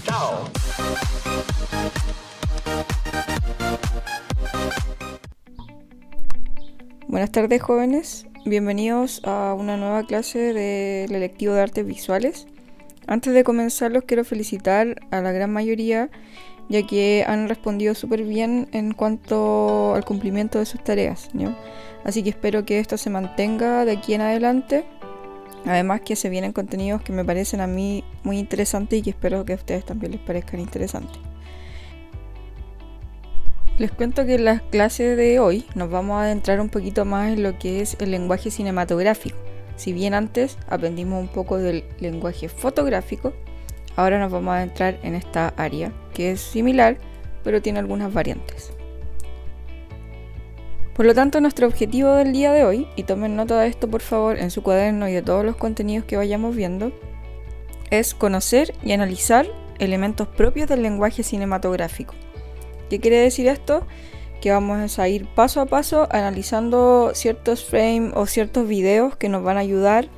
Chao. Buenas tardes, jóvenes. Bienvenidos a una nueva clase del electivo de artes visuales. Antes de comenzar, los quiero felicitar a la gran mayoría, ya que han respondido súper bien en cuanto al cumplimiento de sus tareas, ¿no? Así que espero que esto se mantenga de aquí en adelante. Además que se vienen contenidos que me parecen a mí muy interesantes y que espero que a ustedes también les parezcan interesantes. Les cuento que en la clase de hoy nos vamos a adentrar un poquito más en lo que es el lenguaje cinematográfico. Si bien antes aprendimos un poco del lenguaje fotográfico, ahora nos vamos a adentrar en esta área, que es similar, pero tiene algunas variantes. Por lo tanto, nuestro objetivo del día de hoy, y tomen nota de esto por favor en su cuaderno y de todos los contenidos que vayamos viendo, es conocer y analizar elementos propios del lenguaje cinematográfico. ¿Qué quiere decir esto? Que vamos a ir paso a paso analizando ciertos frames o ciertos videos que nos van a ayudar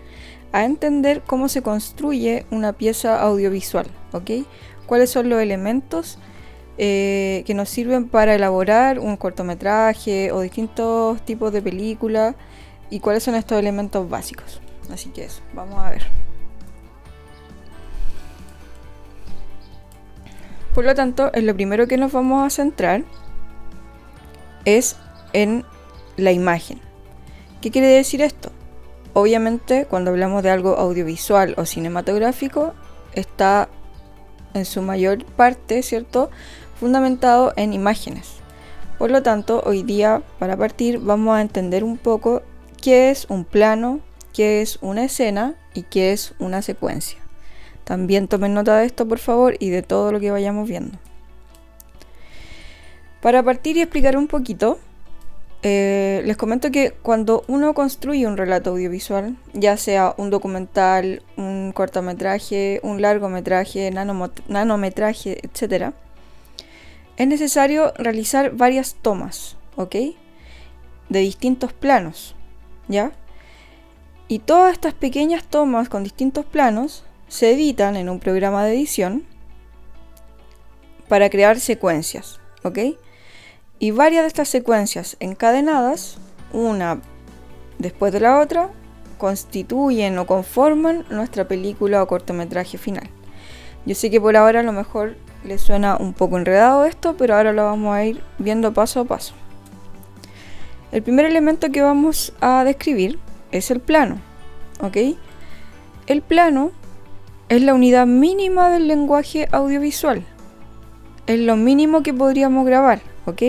a entender cómo se construye una pieza audiovisual, ¿ok? ¿Cuáles son los elementos que nos sirven para elaborar un cortometraje o distintos tipos de películas y cuáles son estos elementos básicos? Así que eso, vamos a ver. Por lo tanto, en lo primero que nos vamos a centrar es en la imagen. ¿Qué quiere decir esto? Obviamente, cuando hablamos de algo audiovisual o cinematográfico, está en su mayor parte, ¿cierto?, fundamentado en imágenes. Por lo tanto, hoy día, para partir, vamos a entender un poco qué es un plano, qué es una escena y qué es una secuencia. También tomen nota de esto, por favor, y de todo lo que vayamos viendo. Para partir y explicar un poquito, les comento que cuando uno construye un relato audiovisual, ya sea un documental, un cortometraje, un largometraje, nanometraje, etc., es necesario realizar varias tomas, ¿ok?, de distintos planos, ¿ya? Y todas estas pequeñas tomas con distintos planos se editan en un programa de edición para crear secuencias, ¿ok? Y varias de estas secuencias encadenadas, una después de la otra, constituyen o conforman nuestra película o cortometraje final. Yo sé que por ahora a lo mejor les suena un poco enredado esto, pero ahora lo vamos a ir viendo paso a paso. El primer elemento que vamos a describir es el plano, ¿ok? El plano es la unidad mínima del lenguaje audiovisual. Es lo mínimo que podríamos grabar, ¿ok?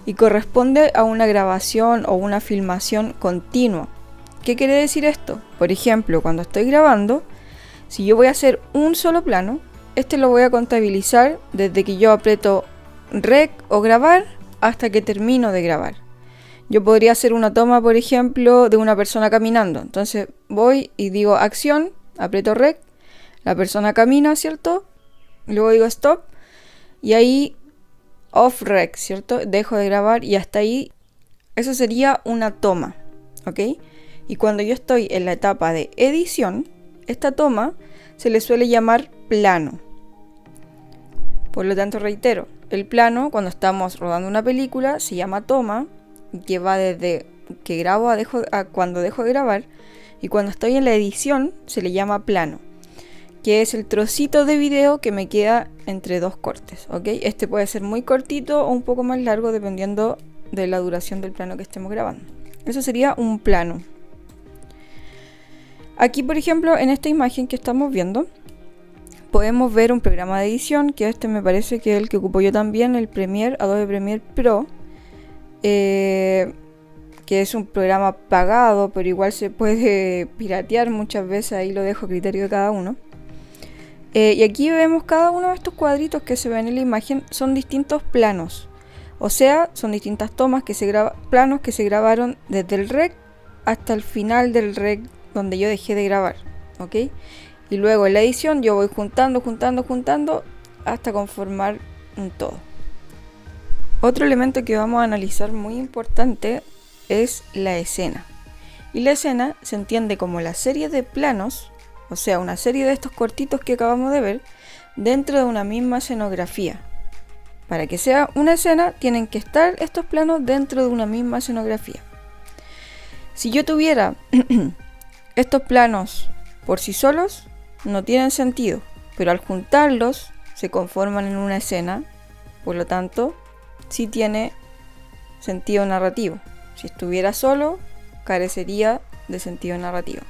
Y corresponde a una grabación o una filmación continua. ¿Qué quiere decir esto? Por ejemplo, cuando estoy grabando, si yo voy a hacer un solo plano, este lo voy a contabilizar desde que yo aprieto REC o grabar hasta que termino de grabar. Yo podría hacer una toma, por ejemplo, de una persona caminando. Entonces voy y digo acción, aprieto REC, la persona camina, ¿cierto? Luego digo stop y ahí off rec, ¿cierto? Dejo de grabar y hasta ahí eso sería una toma, ¿ok? Y cuando yo estoy en la etapa de edición, esta toma se le suele llamar plano. Por lo tanto, reitero, el plano cuando estamos rodando una película se llama toma, que va desde que grabo a cuando dejo de grabar, y cuando estoy en la edición se le llama plano, que es el trocito de video que me queda entre dos cortes, ¿ok? Este puede ser muy cortito o un poco más largo dependiendo de la duración del plano que estemos grabando. Eso sería un plano. Aquí, por ejemplo, en esta imagen que estamos viendo, podemos ver un programa de edición, que este me parece que es el que ocupo yo también, el Adobe Premiere Pro, que es un programa pagado, pero igual se puede piratear muchas veces, ahí lo dejo a criterio de cada uno. Y aquí vemos cada uno de estos cuadritos que se ven en la imagen, son distintos planos. O sea, son distintas tomas planos que se grabaron desde el rec hasta el final del rec donde yo dejé de grabar, ¿ok? Y luego en la edición yo voy juntando hasta conformar un todo. Otro elemento que vamos a analizar muy importante es la escena. Y la escena se entiende como la serie de planos o sea, una serie de estos cortitos que acabamos de ver, dentro de una misma escenografía. Para que sea una escena, tienen que estar estos planos dentro de una misma escenografía. Si yo tuviera estos planos por sí solos, no tienen sentido, pero al juntarlos se conforman en una escena, por lo tanto, sí tiene sentido narrativo. Si estuviera solo, carecería de sentido narrativo.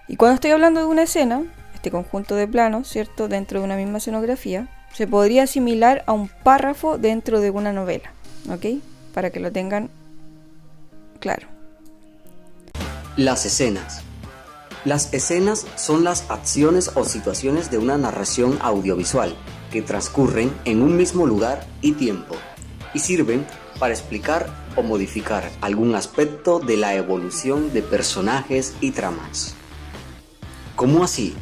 Y cuando estoy hablando de una escena, este conjunto de planos, ¿cierto?, dentro de una misma escenografía, se podría asimilar a un párrafo dentro de una novela, ¿ok? Para que lo tengan claro. Las escenas. Las escenas son las acciones o situaciones de una narración audiovisual que transcurren en un mismo lugar y tiempo y sirven para explicar o modificar algún aspecto de la evolución de personajes y tramas. ¿Cómo así?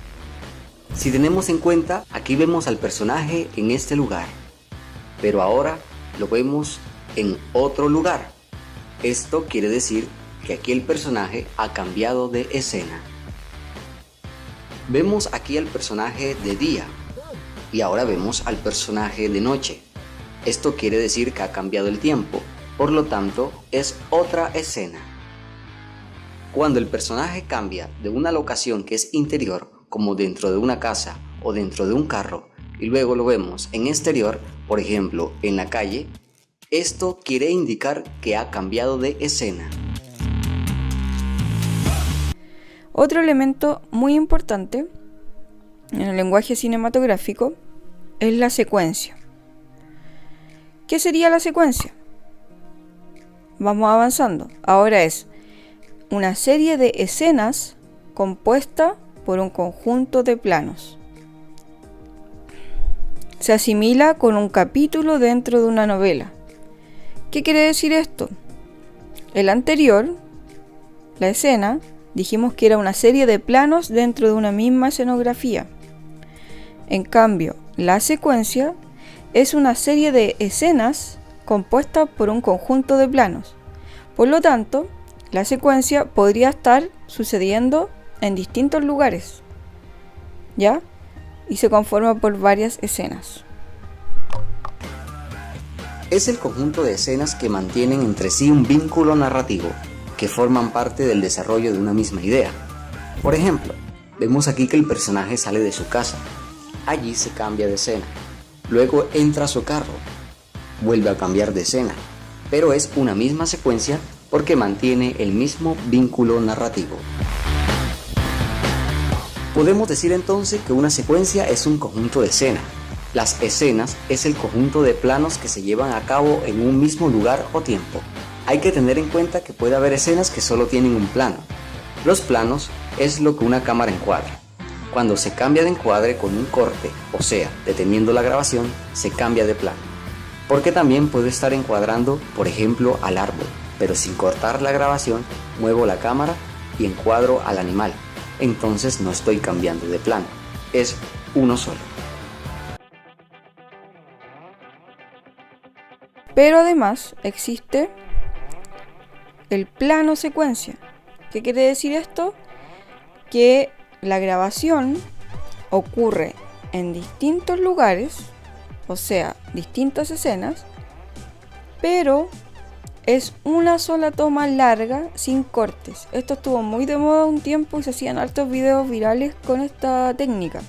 Si tenemos en cuenta, aquí vemos al personaje en este lugar, pero ahora lo vemos en otro lugar. Esto quiere decir que aquí el personaje ha cambiado de escena. Vemos aquí al personaje de día y ahora vemos al personaje de noche. Esto quiere decir que ha cambiado el tiempo, por lo tanto es otra escena. Cuando el personaje cambia de una locación que es interior, como dentro de una casa o dentro de un carro, y luego lo vemos en exterior, por ejemplo en la calle, esto quiere indicar que ha cambiado de escena. Otro elemento muy importante en el lenguaje cinematográfico es la secuencia. ¿Qué sería la secuencia? Vamos avanzando. Ahora es una serie de escenas compuesta por un conjunto de planos. Se asimila con un capítulo dentro de una novela. ¿Qué quiere decir esto? El anterior, la escena, dijimos que era una serie de planos dentro de una misma escenografía. En cambio, la secuencia es una serie de escenas compuesta por un conjunto de planos. Por lo tanto, la secuencia podría estar sucediendo en distintos lugares, ¿ya? Y se conforma por varias escenas. Es el conjunto de escenas que mantienen entre sí un vínculo narrativo, que forman parte del desarrollo de una misma idea. Por ejemplo, vemos aquí que el personaje sale de su casa, allí se cambia de escena, luego entra a su carro, vuelve a cambiar de escena, pero es una misma secuencia porque mantiene el mismo vínculo narrativo. Podemos decir entonces que una secuencia es un conjunto de escenas. Las escenas es el conjunto de planos que se llevan a cabo en un mismo lugar o tiempo. Hay que tener en cuenta que puede haber escenas que solo tienen un plano. Los planos es lo que una cámara encuadra. Cuando se cambia de encuadre con un corte, o sea, deteniendo la grabación, se cambia de plano. Porque también puedo estar encuadrando, por ejemplo, al árbol, pero sin cortar la grabación, muevo la cámara y encuadro al animal. Entonces no estoy cambiando de plano, es uno solo. Pero además existe el plano secuencia. ¿Qué quiere decir esto? Que la grabación ocurre en distintos lugares, o sea, distintas escenas, pero es una sola toma larga sin cortes. Esto estuvo muy de moda un tiempo y se hacían hartos videos virales con esta técnica,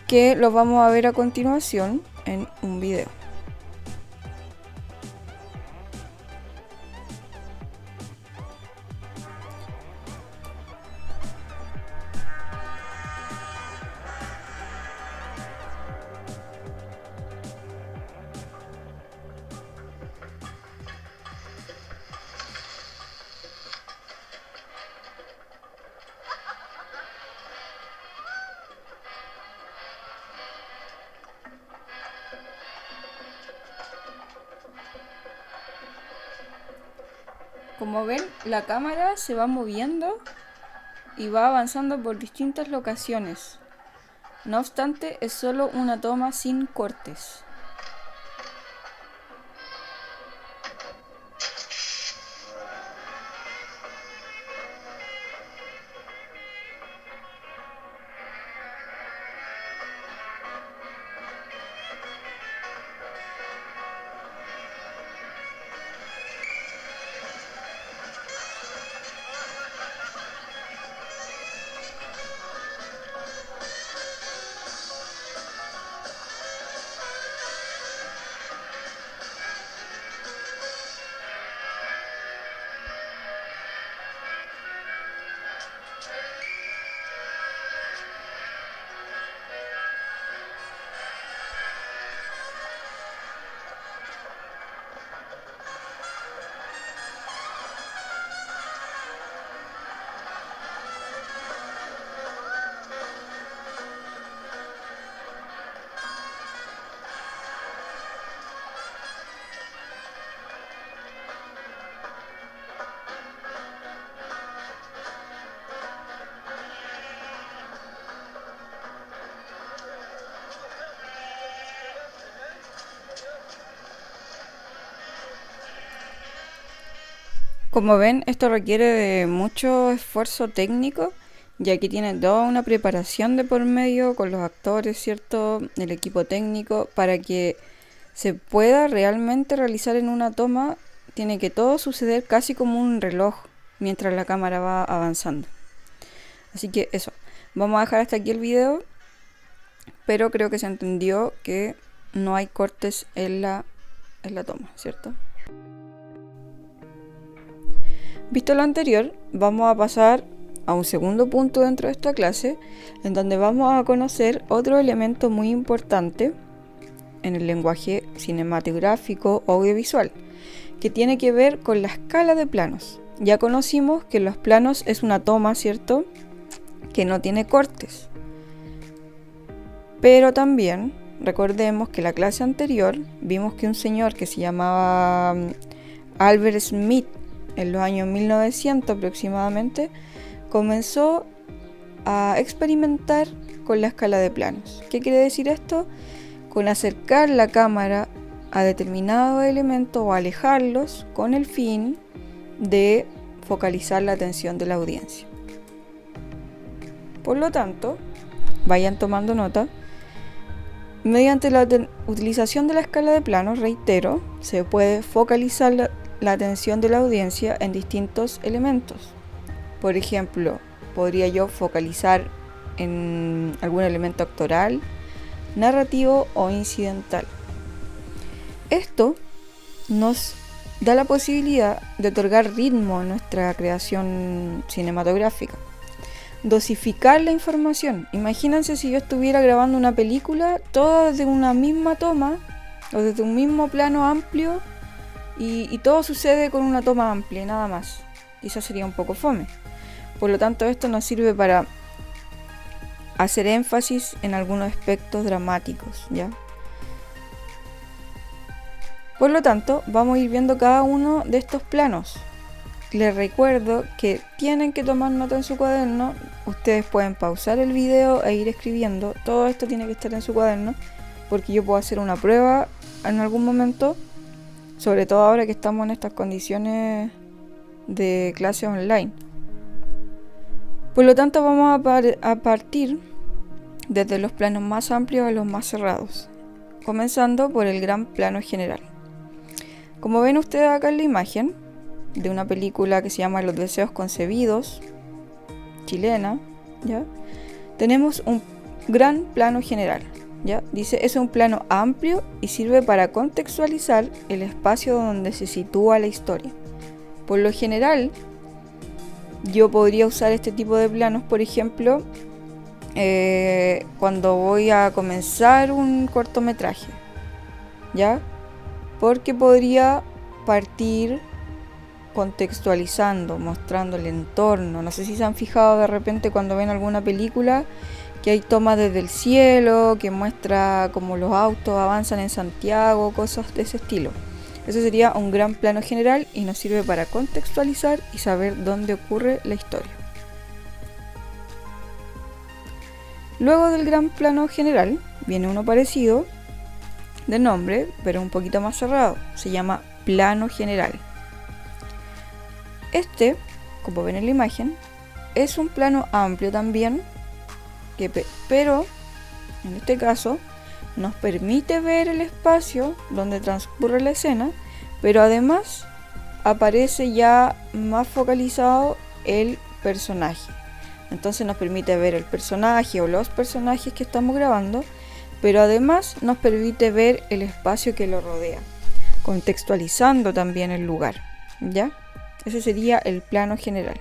que los vamos a ver a continuación en un video. Como ven, la cámara se va moviendo y va avanzando por distintas locaciones. No obstante, es solo una toma sin cortes. Como ven, esto requiere de mucho esfuerzo técnico, ya que tiene toda una preparación de por medio con los actores, ¿cierto? El equipo técnico, para que se pueda realmente realizar en una toma, tiene que todo suceder casi como un reloj mientras la cámara va avanzando. Así que eso, vamos a dejar hasta aquí el video, pero creo que se entendió que no hay cortes en la toma, ¿cierto? Visto lo anterior, vamos a pasar a un segundo punto dentro de esta clase, en donde vamos a conocer otro elemento muy importante en el lenguaje cinematográfico o audiovisual, que tiene que ver con la escala de planos. Ya conocimos que los planos es una toma, ¿cierto?, que no tiene cortes. Pero también recordemos que en la clase anterior vimos que un señor que se llamaba Albert Smith, en los años 1900 aproximadamente, comenzó a experimentar con la escala de planos. ¿Qué quiere decir esto? Con acercar la cámara a determinados elementos o alejarlos con el fin de focalizar la atención de la audiencia. Por lo tanto, vayan tomando nota. Mediante la utilización de la escala de planos, reitero, se puede focalizar la atención de la audiencia en distintos elementos. Por ejemplo, podría yo focalizar en algún elemento actoral, narrativo o incidental. Esto nos da la posibilidad de otorgar ritmo a nuestra creación cinematográfica. Dosificar la información. Imagínense si yo estuviera grabando una película toda desde una misma toma o desde un mismo plano amplio y todo sucede con una toma amplia y nada más. Quizás sería un poco fome. Por lo tanto, esto nos sirve para hacer énfasis en algunos aspectos dramáticos, ¿ya? Por lo tanto, vamos a ir viendo cada uno de estos planos. Les recuerdo que tienen que tomar nota en su cuaderno. Ustedes pueden pausar el video e ir escribiendo. Todo esto tiene que estar en su cuaderno, porque yo puedo hacer una prueba en algún momento, sobre todo ahora que estamos en estas condiciones de clase online. Por lo tanto, vamos a partir desde los planos más amplios a los más cerrados, comenzando por el gran plano general. Como ven ustedes acá en la imagen de una película que se llama Los Deseos Concebidos, chilena, ¿ya? Tenemos un gran plano general, ¿ya? Dice, es un plano amplio y sirve para contextualizar el espacio donde se sitúa la historia. Por lo general, yo podría usar este tipo de planos, por ejemplo, cuando voy a comenzar un cortometraje, ¿ya? Porque podría partir contextualizando, mostrando el entorno. No sé si se han fijado de repente cuando ven alguna película que hay tomas desde el cielo, que muestra cómo los autos avanzan en Santiago, cosas de ese estilo. Ese sería un gran plano general y nos sirve para contextualizar y saber dónde ocurre la historia. Luego del gran plano general viene uno parecido de nombre, pero un poquito más cerrado. Se llama plano general. Este, como ven en la imagen, es un plano amplio también, pero en este caso nos permite ver el espacio donde transcurre la escena, pero además aparece ya más focalizado el personaje. Entonces nos permite ver el personaje o los personajes que estamos grabando, pero además nos permite ver el espacio que lo rodea, contextualizando también el lugar, ¿ya? Ese sería el plano general.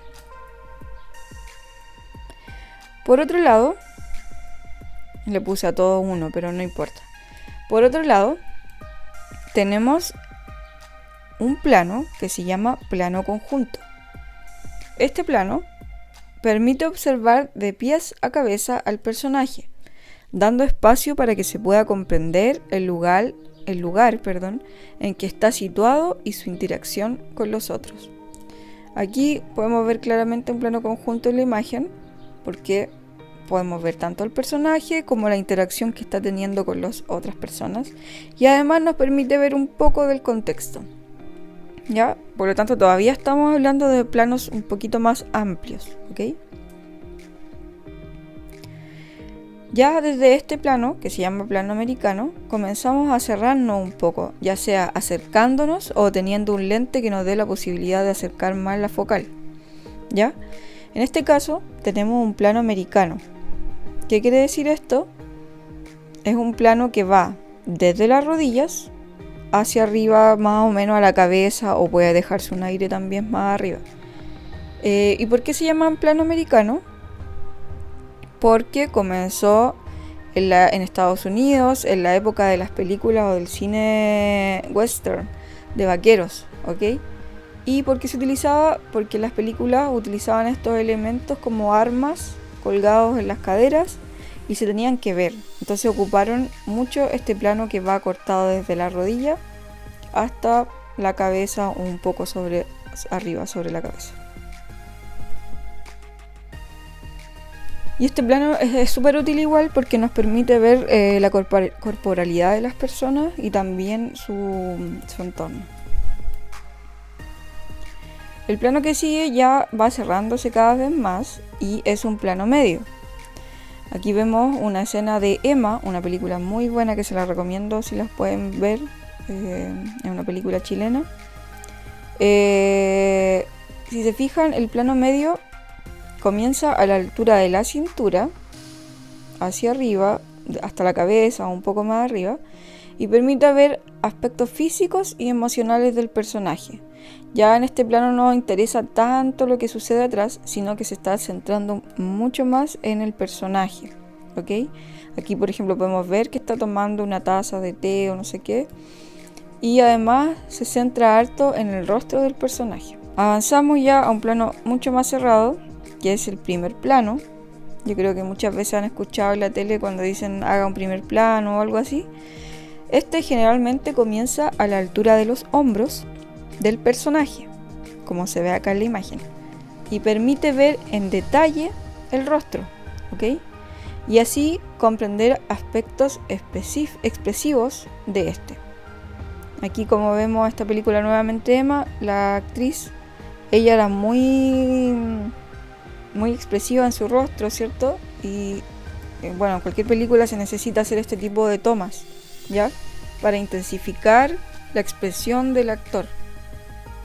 Por otro lado, le puse a todo uno, pero no importa. Por otro lado, tenemos un plano que se llama plano conjunto. Este plano permite observar de pies a cabeza al personaje, dando espacio para que se pueda comprender el lugar, en que está situado y su interacción con los otros. Aquí podemos ver claramente un plano conjunto en la imagen, porque podemos ver tanto al personaje como la interacción que está teniendo con las otras personas, y además nos permite ver un poco del contexto. ¿ya? Por lo tanto, todavía estamos hablando de planos un poquito más amplios, ¿ok? Ya desde este plano, que se llama plano americano, comenzamos a cerrarnos un poco, ya sea acercándonos o teniendo un lente que nos dé la posibilidad de acercar más la focal, ¿ya? En este caso, tenemos un plano americano. ¿Qué quiere decir esto? Es un plano que va desde las rodillas hacia arriba, más o menos a la cabeza, o puede dejarse un aire también más arriba. ¿Y por qué se llama plano americano? Porque comenzó en Estados Unidos, en la época de las películas o del cine western, de vaqueros, ¿ok? ¿Y por qué se utilizaba? Porque las películas utilizaban estos elementos como armas colgados en las caderas y se tenían que ver. Entonces ocuparon mucho este plano que va cortado desde la rodilla hasta la cabeza, un poco arriba, sobre la cabeza. Y este plano es súper útil igual porque nos permite ver la corporalidad de las personas y también su entorno. El plano que sigue ya va cerrándose cada vez más y es un plano medio. Aquí vemos una escena de Emma, una película muy buena que se la recomiendo si las pueden ver. Es una película chilena. Si se fijan, el plano medio comienza a la altura de la cintura, hacia arriba, hasta la cabeza, un poco más arriba, y permite ver aspectos físicos y emocionales del personaje. Ya en este plano no interesa tanto lo que sucede atrás, sino que se está centrando mucho más en el personaje, ¿ok? Aquí, por ejemplo, podemos ver que está tomando una taza de té o no sé qué, y además se centra harto en el rostro del personaje. Avanzamos ya a un plano mucho más cerrado, que es el primer plano. Yo creo que muchas veces han escuchado en la tele cuando dicen haga un primer plano o algo así. Este generalmente comienza a la altura de los hombros del personaje, como se ve acá en la imagen, y permite ver en detalle el rostro, ¿ok? Y así comprender aspectos expresivos de este. Aquí, como vemos esta película nuevamente, Emma, la actriz, ella era muy expresiva en su rostro, ¿cierto? Y bueno, en cualquier película se necesita hacer este tipo de tomas, ¿ya? Para intensificar la expresión del actor,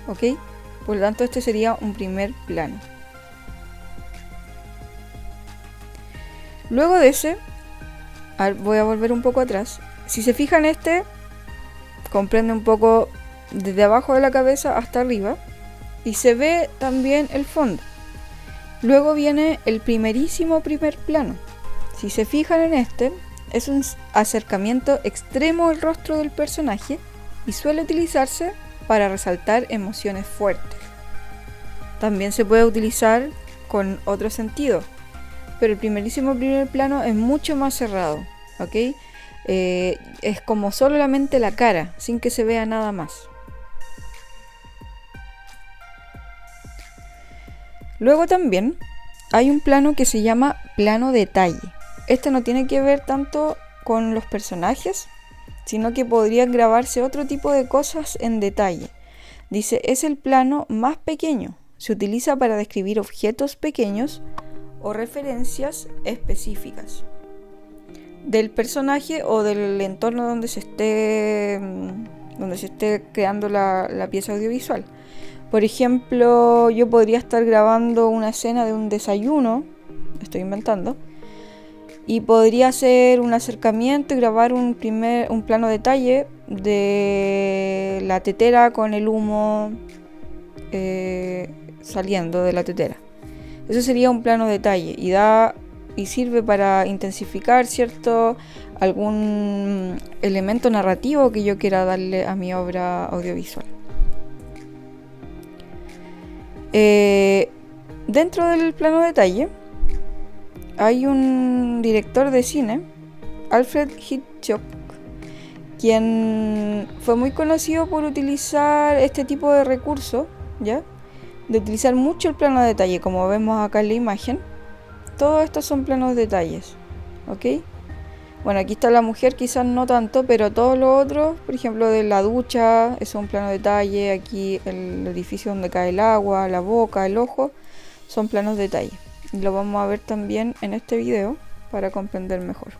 ¿ok? Por lo tanto, este sería un primer plano. Luego de ese, voy a volver un poco atrás. Si se fijan, este comprende un poco desde abajo de la cabeza hasta arriba y se ve también el fondo. Luego viene el primerísimo primer plano. Si se fijan en este, es un acercamiento extremo al rostro del personaje y suele utilizarse para resaltar emociones fuertes. También se puede utilizar con otro sentido, pero el primerísimo primer plano es mucho más cerrado, ¿ok? Es como solamente la cara, sin que se vea nada más. Luego también hay un plano que se llama plano detalle. Este no tiene que ver tanto con los personajes, sino que podrían grabarse otro tipo de cosas en detalle. Dice, es el plano más pequeño. Se utiliza para describir objetos pequeños o referencias específicas del personaje o del entorno donde se esté creando la pieza audiovisual. Por ejemplo, yo podría estar grabando una escena de un desayuno, estoy inventando, y podría hacer un acercamiento y grabar un plano detalle de la tetera con el humo saliendo de la tetera. Eso sería un plano detalle y sirve para intensificar, ¿cierto?, algún elemento narrativo que yo quiera darle a mi obra audiovisual. Dentro del plano detalle hay un director de cine, Alfred Hitchcock, quien fue muy conocido por utilizar este tipo de recurso, ¿ya? De utilizar mucho el plano de detalle, como vemos acá en la imagen. Todos estos son planos de detalles, ¿ok? Bueno, aquí está la mujer, quizás no tanto, pero todo lo otro, por ejemplo, de la ducha, eso es un plano detalle. Aquí el edificio donde cae el agua, la boca, el ojo, son planos detalle. Y lo vamos a ver también en este video para comprender mejor.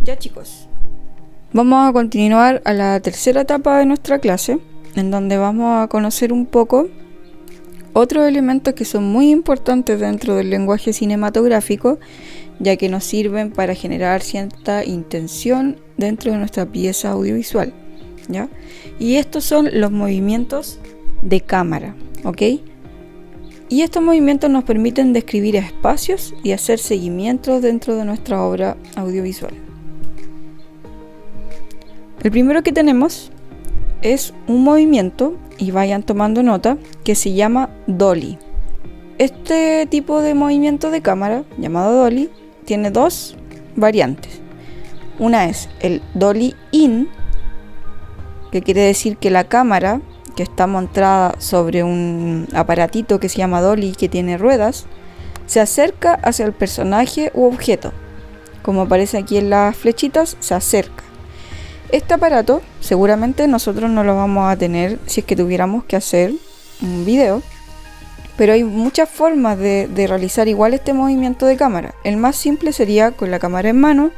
Ya chicos, vamos a continuar a la tercera etapa de nuestra clase, en donde vamos a conocer un poco otros elementos que son muy importantes dentro del lenguaje cinematográfico, ya que nos sirven para generar cierta intención dentro de nuestra pieza audiovisual, ¿ya? Y estos son los movimientos de cámara, ¿ok? Y estos movimientos nos permiten describir espacios y hacer seguimientos dentro de nuestra obra audiovisual. El primero que tenemos es un movimiento, y vayan tomando nota, que se llama dolly. Este tipo de movimiento de cámara, llamado dolly, tiene dos variantes. Una es el dolly in, que quiere decir que la cámara, que está montada sobre un aparatito que se llama dolly, que tiene ruedas, se acerca hacia el personaje u objeto. Como aparece aquí en las flechitas, se acerca. Este aparato seguramente nosotros no lo vamos a tener si es que tuviéramos que hacer un video, pero hay muchas formas de realizar igual este movimiento de cámara. El más simple sería con la cámara en mano,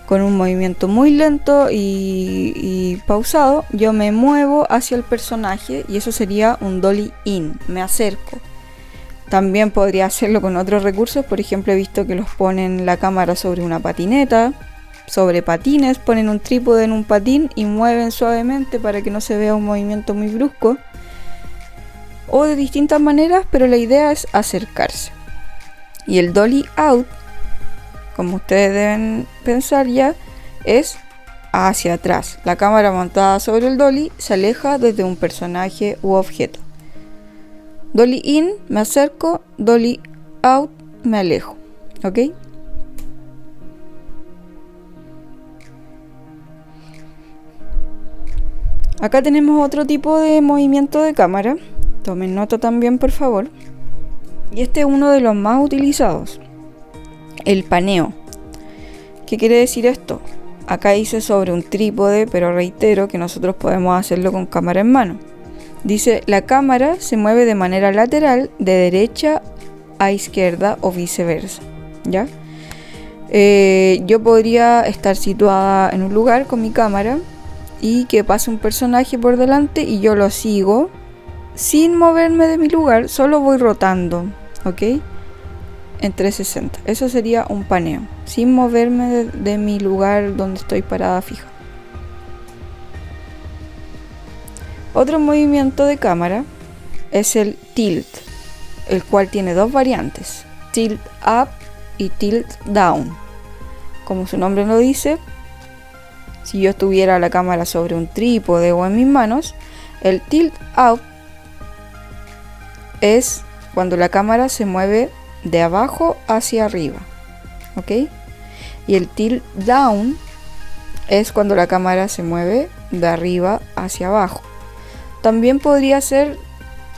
con un movimiento muy lento y pausado. Yo me muevo hacia el personaje y eso sería un dolly in, me acerco. También podría hacerlo con otros recursos, por ejemplo he visto que los ponen la cámara sobre una patineta, sobre patines, ponen un trípode en un patín y mueven suavemente para que no se vea un movimiento muy brusco, o de distintas maneras, pero la idea es acercarse. Y el dolly out, como ustedes deben pensar ya, es hacia atrás. La cámara montada sobre el dolly se aleja desde un personaje u objeto. Dolly in, me acerco, dolly out, me alejo, ¿ok? Acá tenemos otro tipo de movimiento de cámara, tomen nota también por favor, y este es uno de los más utilizados, el paneo. ¿Qué quiere decir esto? Acá dice sobre un trípode, pero reitero que nosotros podemos hacerlo con cámara en mano. Dice, la cámara se mueve de manera lateral de derecha a izquierda o viceversa, ¿ya? Yo podría estar situada en un lugar con mi cámara y que pase un personaje por delante y yo lo sigo sin moverme de mi lugar, solo voy rotando, ¿ok? En 360. Eso sería un paneo, sin moverme de mi lugar donde estoy parada fija. Otro movimiento de cámara es el tilt, el cual tiene dos variantes, tilt up y tilt down. Como su nombre lo dice, si yo estuviera la cámara sobre un trípode o en mis manos, el tilt up es cuando la cámara se mueve de abajo hacia arriba, ¿ok? Y el tilt down es cuando la cámara se mueve de arriba hacia abajo. También podría ser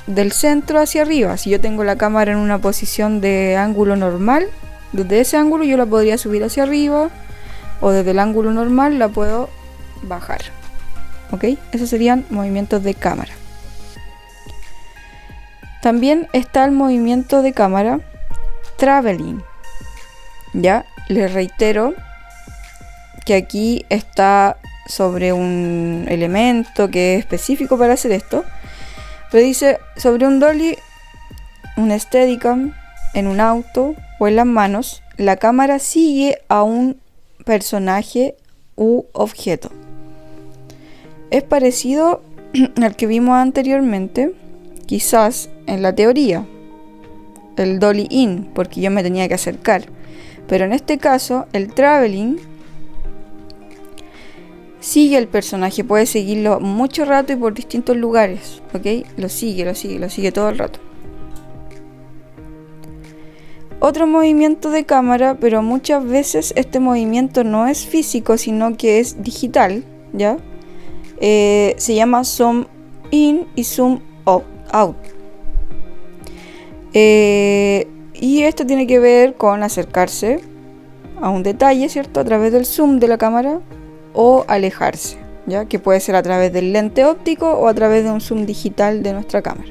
del centro hacia arriba. Si yo tengo la cámara en una posición de ángulo normal, desde ese ángulo yo la podría subir hacia arriba, o desde el ángulo normal la puedo bajar. ¿Ok? Esos serían movimientos de cámara. También está el movimiento de cámara traveling. Ya, les reitero que aquí está sobre un elemento que es específico para hacer esto. Pero dice sobre un dolly, un Steadicam, en un auto o en las manos, la cámara sigue a un personaje u objeto. Es parecido al que vimos anteriormente, quizás en la teoría, el dolly in, porque yo me tenía que acercar. Pero en este caso, el traveling sigue el personaje, puede seguirlo mucho rato y por distintos lugares, ¿ok? Lo sigue todo el rato. Otro movimiento de cámara, pero muchas veces este movimiento no es físico, sino que es digital, ¿ya? Se llama zoom in y zoom out. Y esto tiene que ver con acercarse a un detalle, ¿cierto? A través del zoom de la cámara, o alejarse, ¿ya? Que puede ser a través del lente óptico o a través de un zoom digital de nuestra cámara.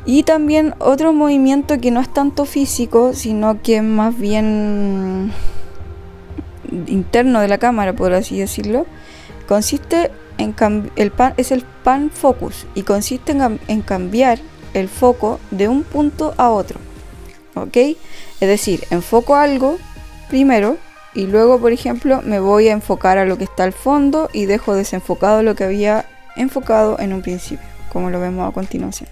Y también otro movimiento que no es tanto físico, sino que es más bien interno de la cámara, por así decirlo, consiste en es el pan focus, y consiste en cambiar el foco de un punto a otro. ¿Ok? Es decir, enfoco algo primero y luego, por ejemplo, me voy a enfocar a lo que está al fondo y dejo desenfocado lo que había enfocado en un principio, como lo vemos a continuación.